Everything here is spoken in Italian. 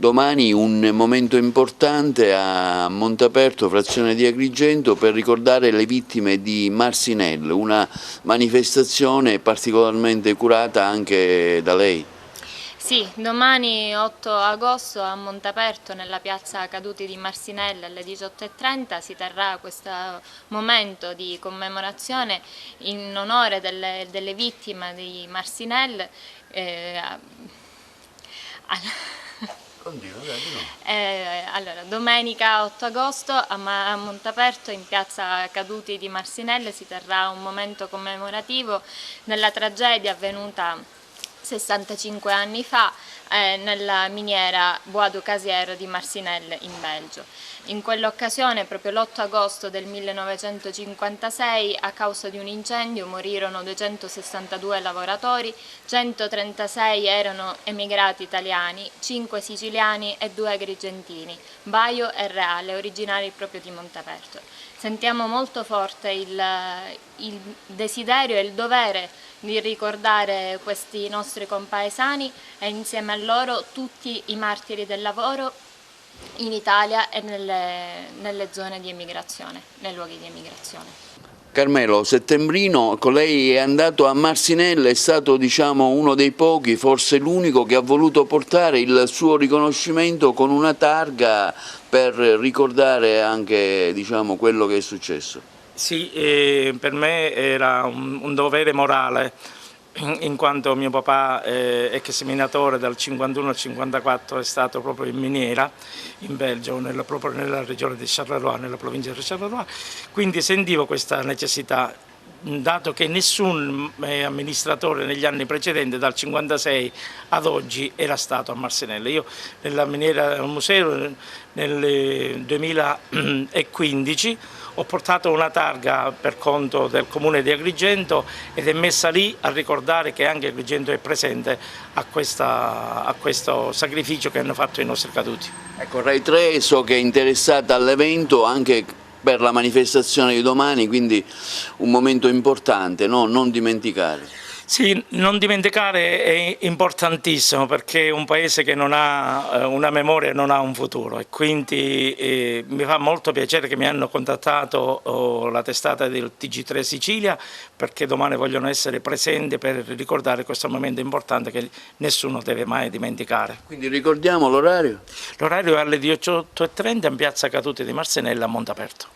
domani un momento importante a Montaperto, frazione di Agrigento, per ricordare le vittime di Marcinelle, una manifestazione particolarmente curata anche da lei. Sì, domani 8 agosto a Montaperto, nella piazza Caduti di Marcinelle, alle 18:30 si terrà questo momento di commemorazione in onore delle vittime di Marcinelle. Allora, domenica 8 agosto a Montaperto, in piazza Caduti di Marcinelle, si terrà un momento commemorativo della tragedia avvenuta 65 anni fa nella miniera Bois du Casier di Marcinelle in Belgio. In quell'occasione, proprio l'8 agosto del 1956, a causa di un incendio morirono 262 lavoratori, 136 erano emigrati italiani, 5 siciliani e 2 agrigentini, Baio e Reale, originari proprio di Montaperto. Sentiamo molto forte il desiderio e il dovere di ricordare questi nostri compaesani e insieme a loro tutti i martiri del lavoro in Italia e nelle zone di emigrazione, nei luoghi di emigrazione. Carmelo Settembrino, lei è andato a Marcinelle, è stato uno dei pochi, forse l'unico, che ha voluto portare il suo riconoscimento con una targa per ricordare anche quello che è successo. Sì, per me era un dovere morale, in quanto mio papà, ex minatore dal 51 al 54, è stato proprio in miniera in Belgio, proprio nella regione di Charleroi, nella provincia di Charleroi, quindi sentivo questa necessità, dato che nessun amministratore negli anni precedenti, dal 56 ad oggi, era stato a Marcinelle. Io nella miniera al museo nel 2015 ho portato una targa per conto del comune di Agrigento ed è messa lì a ricordare che anche Agrigento è presente a questo sacrificio che hanno fatto i nostri caduti. Ecco, Rai 3 so che è interessata all'evento anche per la manifestazione di domani, quindi un momento importante, no? Non dimenticare. Sì, non dimenticare è importantissimo, perché un paese che non ha una memoria non ha un futuro, e quindi mi fa molto piacere che mi hanno contattato la testata del TG3 Sicilia, perché domani vogliono essere presenti per ricordare questo momento importante che nessuno deve mai dimenticare. Quindi ricordiamo l'orario? L'orario è alle 18:30 in piazza Caduti di Marcinelle a Montaperto.